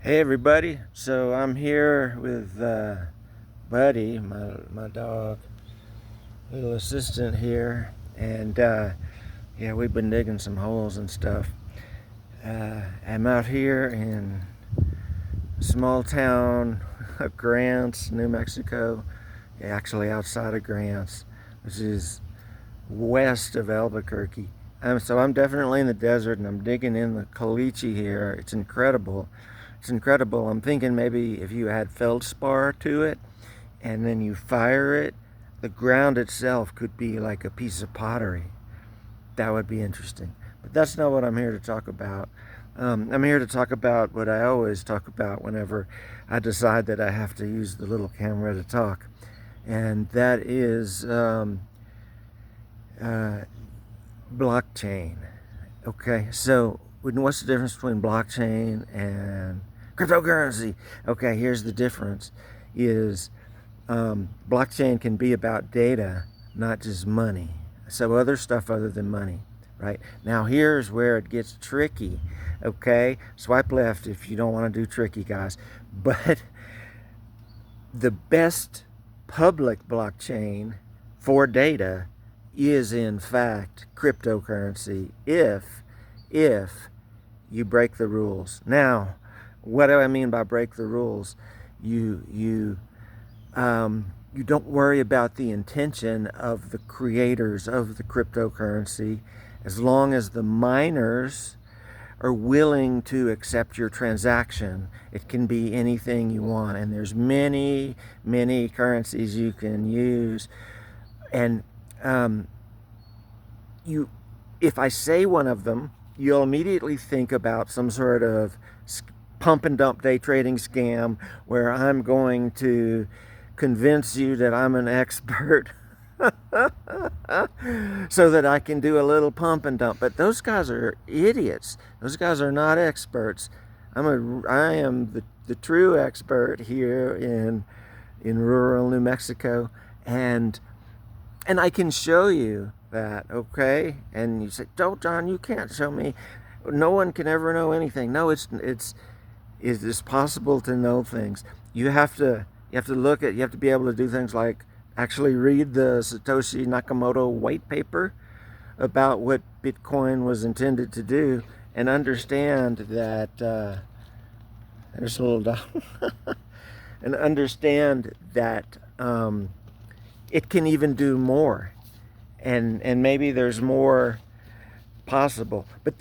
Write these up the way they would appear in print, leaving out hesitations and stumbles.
Hey everybody, so I'm here with Buddy, my dog, little assistant here, and yeah, we've been digging some holes and stuff. I'm out here in a small town of Grants, New Mexico, actually outside of Grants, which is west of Albuquerque. So I'm definitely in the desert, and I'm digging in the caliche here. It's incredible. It's incredible. I'm thinking maybe if you add feldspar to it and then you fire it, the ground itself could be like a piece of pottery. That would be interesting. But that's not what I'm here to talk about. I'm here to talk about what I always talk about whenever I decide that I have to use the little camera to talk, and that is uh, blockchain. Okay, so what's the difference between blockchain and cryptocurrency? Okay, here's the difference: is blockchain can be about data, not just money. So other stuff other than money, right? Now here's where it gets tricky. Okay, swipe left if you don't want to do tricky, guys. But the best public blockchain for data is in fact cryptocurrency if you break the rules. Now, what do I mean by break the rules? You don't worry about the intention of the creators of the cryptocurrency as long as the miners are willing to accept your transaction. It can be anything you want, and there's many currencies you can use. And um, you, if I say one of them, you'll immediately think about some sort of pump and dump day trading scam where I'm going to convince you that I'm an expert so that I can do a little pump and dump. But those guys are idiots. Those guys are not experts. I am the true expert here in rural New Mexico, and I can show you that, okay? And you say, "Oh, John, you can't show me. No one can ever know anything." No, it's possible to know things. You have to be able to do things like actually read the Satoshi Nakamoto white paper about what Bitcoin was intended to do, and understand that there's a little dog, and understand that it can even do more, and maybe there's more possible. But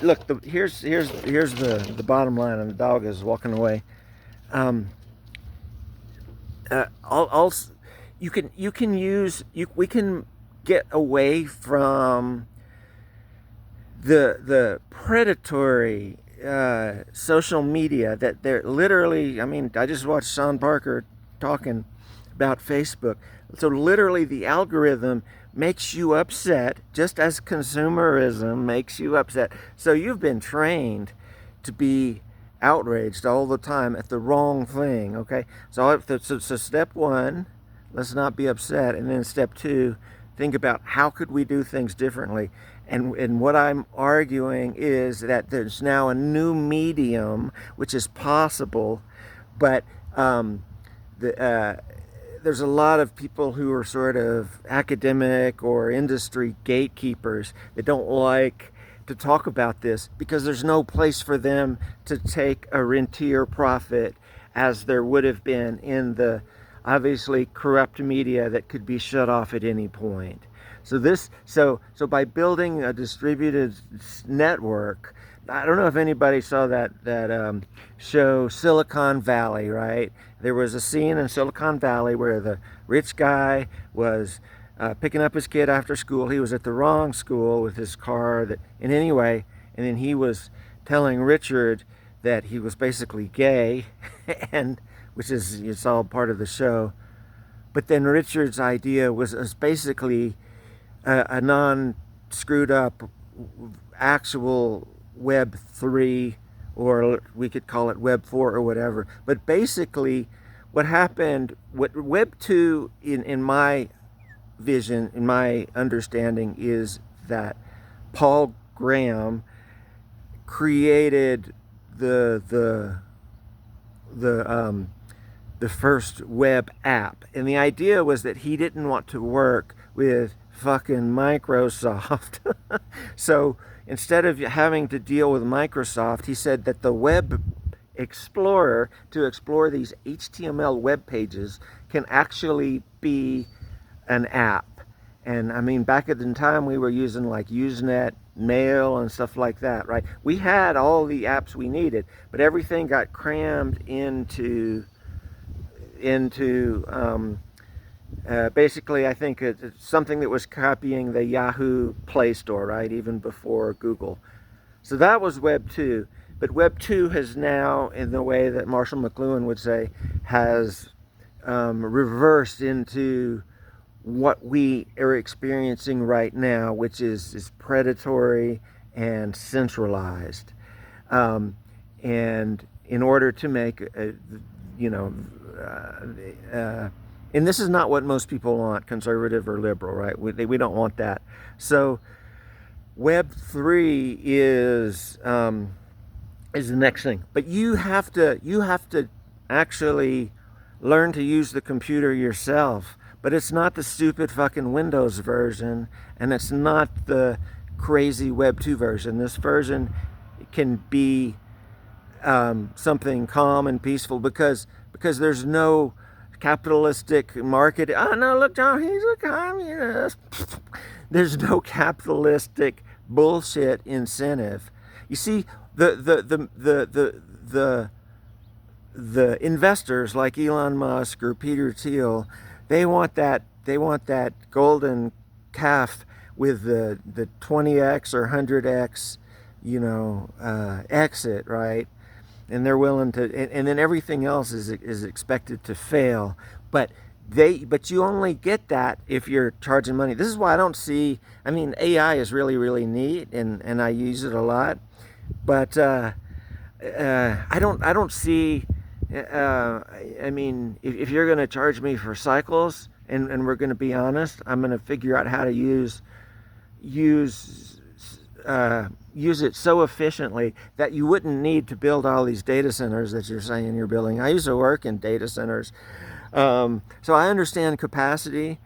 look, here's the bottom line, and the dog is walking away. Um, I'll you can use we can get away from the predatory social media that they're literally. I mean, I just watched Sean Parker talking about Facebook. So literally, the algorithm makes you upset, just as consumerism makes you upset. So you've been trained to be outraged all the time at the wrong thing. Okay, so step one, let's not be upset, and then step two, think about how could we do things differently. And what I'm arguing is that there's now a new medium which is possible, but the there's a lot of people who are sort of academic or industry gatekeepers that don't like to talk about this because there's no place for them to take a rentier profit as there would have been in the obviously corrupt media that could be shut off at any point. So by building a distributed network, I don't know if anybody saw that show Silicon Valley, right? There was a scene in Silicon Valley where the rich guy was picking up his kid after school. He was at the wrong school with his car. And anyway, and then he was telling Richard that he was basically gay, and which is it's all part of the show. But then Richard's idea was basically a non screwed up actual Web 3, or we could call it Web 4 or whatever. But basically, what happened, what Web 2, in my vision, in my understanding, is that Paul Graham created the the first web app. And the idea was that he didn't want to work with fucking Microsoft. So instead of having to deal with Microsoft, he said that the web explorer to explore these HTML web pages can actually be an app. And I mean, back at the time we were using like Usenet, Mail, and stuff like that, right? We had all the apps we needed, but everything got crammed into basically, I think it's something that was copying the Yahoo Play Store, right? Even before Google. So that was Web 2. But Web 2 has now, in the way that Marshall McLuhan would say, has reversed into what we are experiencing right now, which is predatory and centralized. And in order to make, you know, and this is not what most people want, conservative or liberal, right? We don't want that. So Web 3 is the next thing. But you have to actually learn to use the computer yourself. But it's not the stupid fucking Windows version, and it's not the crazy Web 2 version. This version can be something calm and peaceful because there's no capitalistic market. Oh no, look, John, he's a communist. There's no capitalistic bullshit incentive. You see, the investors like Elon Musk or Peter Thiel, they want that golden calf with the 20x or 100x, exit, right? And they're willing to, and then everything else is expected to fail. But you only get that if you're charging money. This is why I don't see. I mean, AI is really, really neat, and I use it a lot. But I don't see. I mean, if you're going to charge me for cycles, and we're going to be honest, I'm going to figure out how to use it so efficiently that you wouldn't need to build all these data centers that you're saying you're building. I used to work in data centers, so I understand capacity.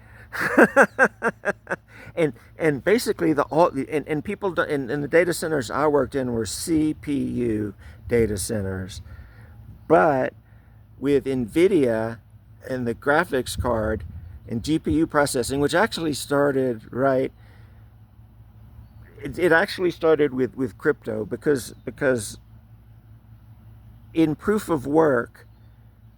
and basically people in the data centers I worked in were CPU data centers, but with NVIDIA and the graphics card and GPU processing, which actually started right. It actually started with crypto because in proof of work,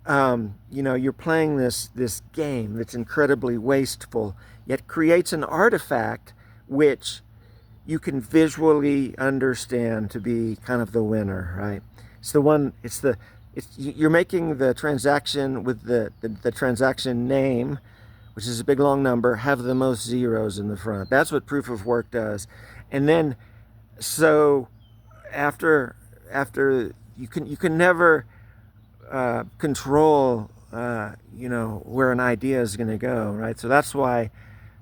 you're playing this game that's incredibly wasteful, yet creates an artifact which you can visually understand to be kind of the winner, right? You're making the transaction with the transaction name, which is a big long number, have the most zeros in the front. That's what proof of work does. And then, so after you can never control where an idea is going to go, right? So that's why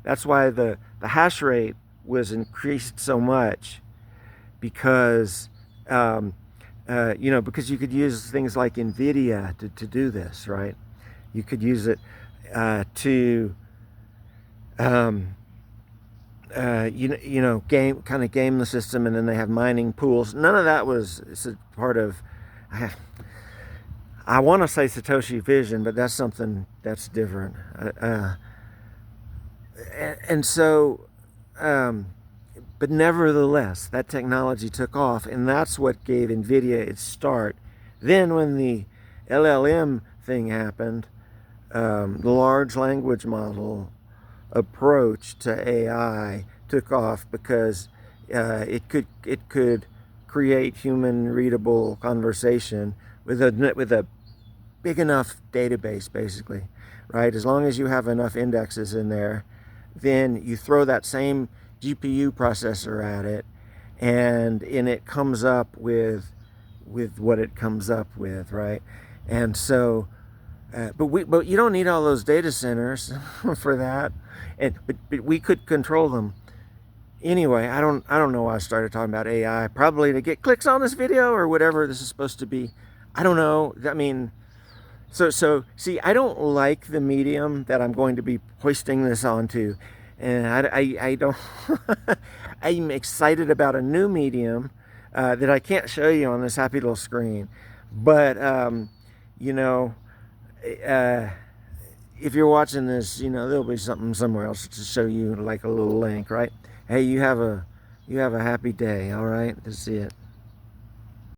the hash rate was increased so much, because because you could use things like NVIDIA to do this, right? You could use it to game the system, and then they have mining pools. None of that was part of. I want to say Satoshi Vision, but that's something that's different. And so, but nevertheless, that technology took off, and that's what gave NVIDIA its start. Then, when the LLM thing happened, the large language model approach to AI took off because it could create human readable conversation with a big enough database, basically, right? As long as you have enough indexes in there, then you throw that same GPU processor at it, and it comes up with what it comes up with, right? And so, but you don't need all those data centers for that. But we could control them. Anyway, I don't know why I started talking about AI. Probably to get clicks on this video or whatever this is supposed to be. I don't know. I mean, so see, I don't like the medium that I'm going to be hoisting this onto, and I don't. I'm excited about a new medium that I can't show you on this happy little screen, but you know, uh, if you're watching this, there'll be something somewhere else to show you, like a little link, right? Hey, you have a happy day. All right, that's it.